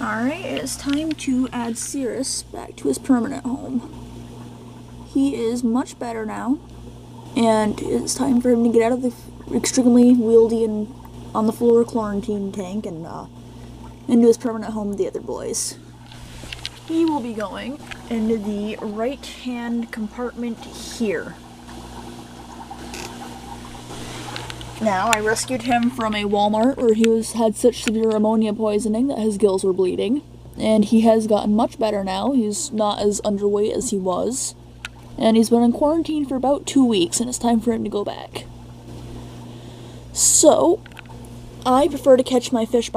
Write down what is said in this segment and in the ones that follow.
Alright, it's time to add Cirrus back to his permanent home. He is much better now, and it's time for him to get out of the extremely wieldy and on the floor quarantine tank and into his permanent home with the other boys. He will be going into the right hand compartment here. Now, I rescued him from a Walmart where he had such severe ammonia poisoning that his gills were bleeding. And he has gotten much better now. He's not as underweight as he was. And he's been in quarantine for about 2 weeks, and it's time for him to go back. So, I prefer to catch my fish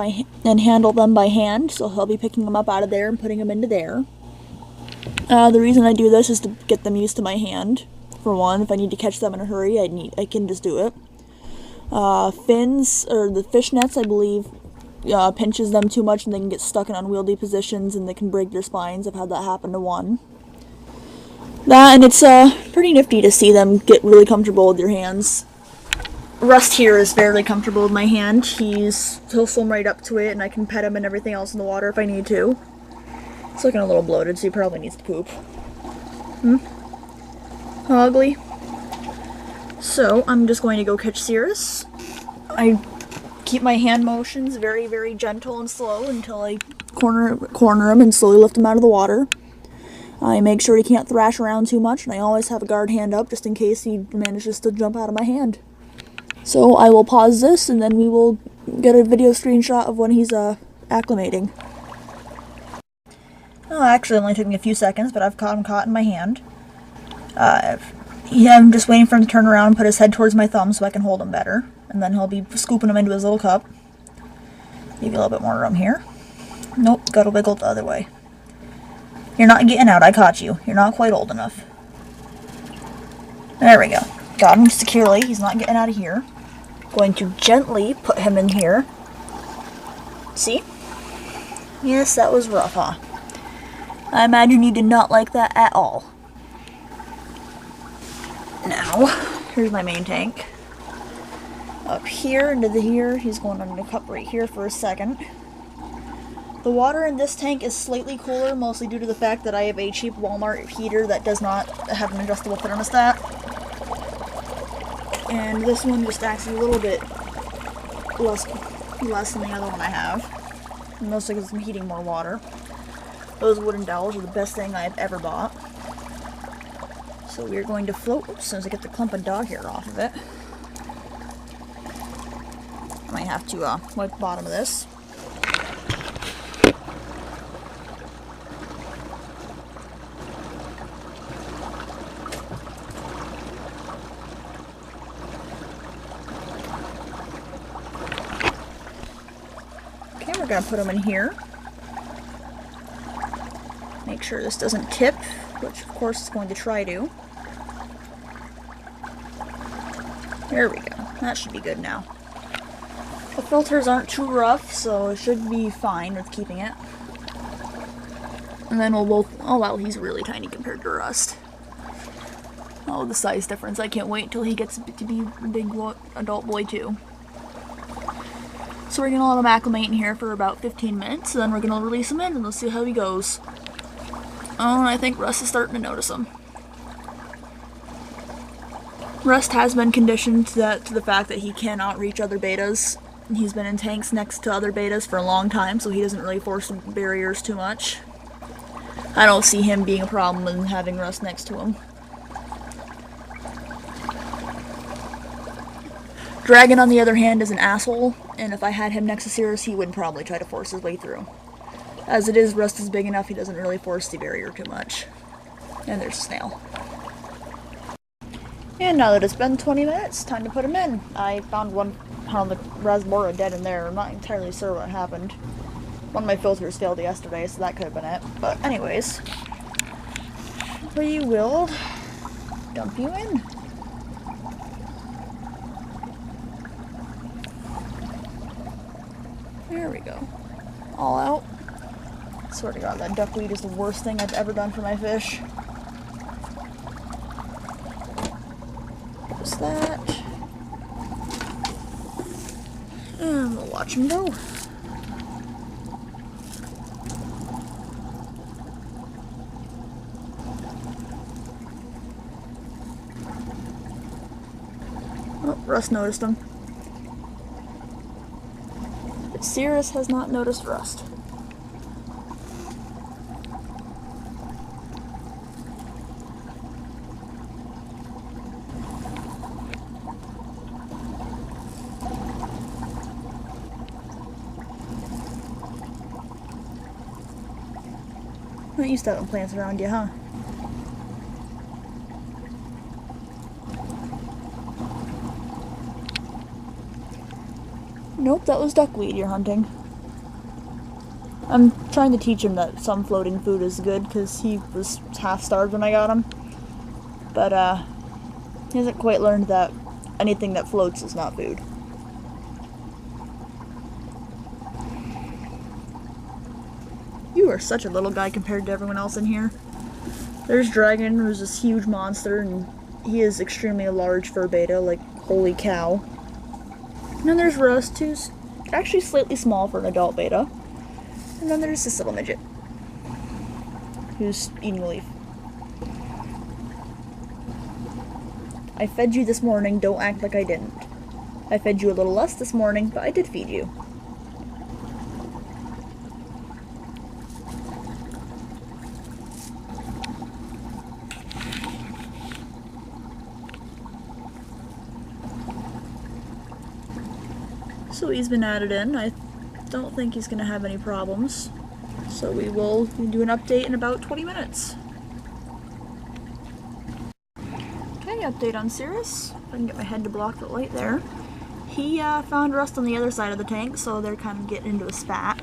and handle them by hand, so I'll be picking them up out of there and putting them into there. The reason I do this is to get them used to my hand. For one, if I need to catch them in a hurry, I can just do it. Fins, or the fish nets, I believe, pinches them too much and they can get stuck in unwieldy positions and they can break their spines. I've had that happen to one. And it's pretty nifty to see them get really comfortable with your hands. Rust here is fairly comfortable with my hand. He'll swim right up to it and I can pet him and everything else in the water if I need to. He's looking a little bloated, so he probably needs to poop. How ugly. So, I'm just going to go catch Cirrus. I keep my hand motions very, very gentle and slow until I corner him and slowly lift him out of the water. I make sure he can't thrash around too much, and I always have a guard hand up just in case he manages to jump out of my hand. So, I will pause this, and then we will get a video screenshot of when he's acclimating. Oh, actually, it only took me a few seconds, but I've caught him in my hand. I'm just waiting for him to turn around and put his head towards my thumb so I can hold him better. And then he'll be scooping him into his little cup. Maybe a little bit more room here. Nope, gotta wiggle the other way. You're not getting out, I caught you. You're not quite old enough. There we go. Got him securely, he's not getting out of here. Going to gently put him in here. See? Yes, that was rough, huh? I imagine you did not like that at all. Now, here's my main tank. Up here into here, he's going under the cup right here for a second. The water in this tank is slightly cooler, mostly due to the fact that I have a cheap Walmart heater that does not have an adjustable thermostat. And this one just acts a little bit less than the other one I have. Mostly because I'm heating more water. Those wooden dowels are the best thing I've ever bought. So we're going to float, as soon as I get the clump of dog hair off of it. I might have to wipe the bottom of this. Okay, we're going to put them in here. Make sure this doesn't tip, which of course it's going to try to. There we go. That should be good now. The filters aren't too rough, so it should be fine with keeping it. And then we'll both... Oh wow, he's really tiny compared to Rust. Oh, the size difference. I can't wait until he gets to be a big adult boy too. So we're going to let him acclimate in here for about 15 minutes, and then we're going to release him in, and we'll see how he goes. Oh, and I think Rust is starting to notice him. Rust has been conditioned to the fact that he cannot reach other bettas. He's been in tanks next to other bettas for a long time, so he doesn't really force the barriers too much. I don't see him being a problem in having Rust next to him. Dragon, on the other hand, is an asshole, and if I had him next to Cirrus, he would probably try to force his way through. As it is, Rust is big enough, he doesn't really force the barrier too much. And there's a snail. And now that it's been 20 minutes, time to put him in. I found one on the reservoir dead in there. I'm not entirely sure what happened. One of my filters failed yesterday, so that could have been it. But anyways, we will dump you in. There we go. All out. Swear to God, that duckweed is the worst thing I've ever done for my fish. Just that. And we'll watch him go. Russ noticed him. But Cirrus has not noticed Rust. Not used to having plants around you, huh? Nope, that was duckweed you're hunting. I'm trying to teach him that some floating food is good, because he was half starved when I got him. But, he hasn't quite learned that anything that floats is not food. You are such a little guy compared to everyone else in here. There's Dragon, who's this huge monster, and he is extremely large for a betta, like, holy cow. And then there's Rust, who's actually slightly small for an adult betta. And then there's this little midget, who's eating a leaf. I fed you this morning, don't act like I didn't. I fed you a little less this morning, but I did feed you. So he's been added in. I don't think he's going to have any problems. So we will do an update in about 20 minutes. Okay, update on Cirrus. If I can get my head to block the light there. He found Rust on the other side of the tank, so they're kind of getting into a spat.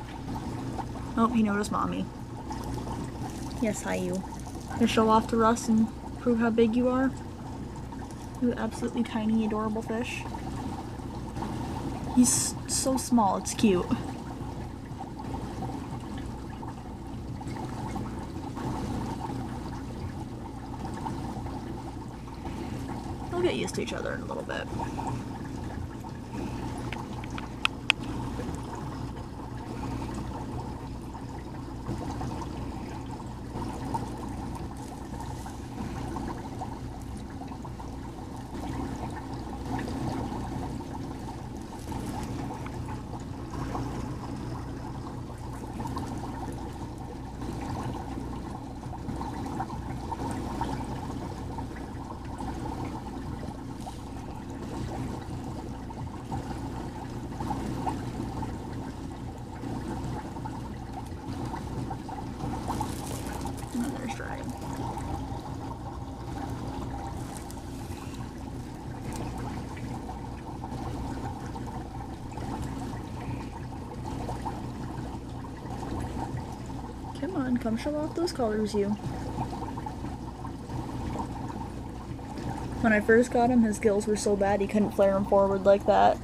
Oh, he noticed Mommy. Yes, hi you. Gonna show off to Rust and prove how big you are? You absolutely tiny, adorable fish. He's so small, it's cute. They'll get used to each other in a little bit. Come on, come show off those colors, you. When I first got him, his gills were so bad he couldn't flare them forward like that.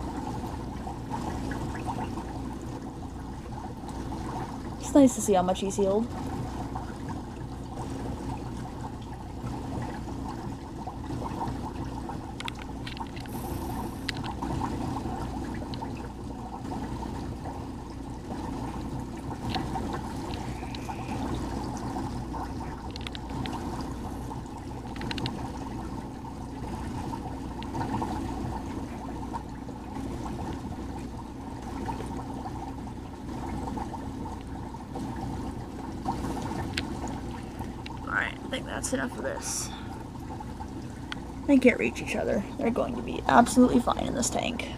It's nice to see how much he's healed. I think that's enough of this. They can't reach each other. They're going to be absolutely fine in this tank.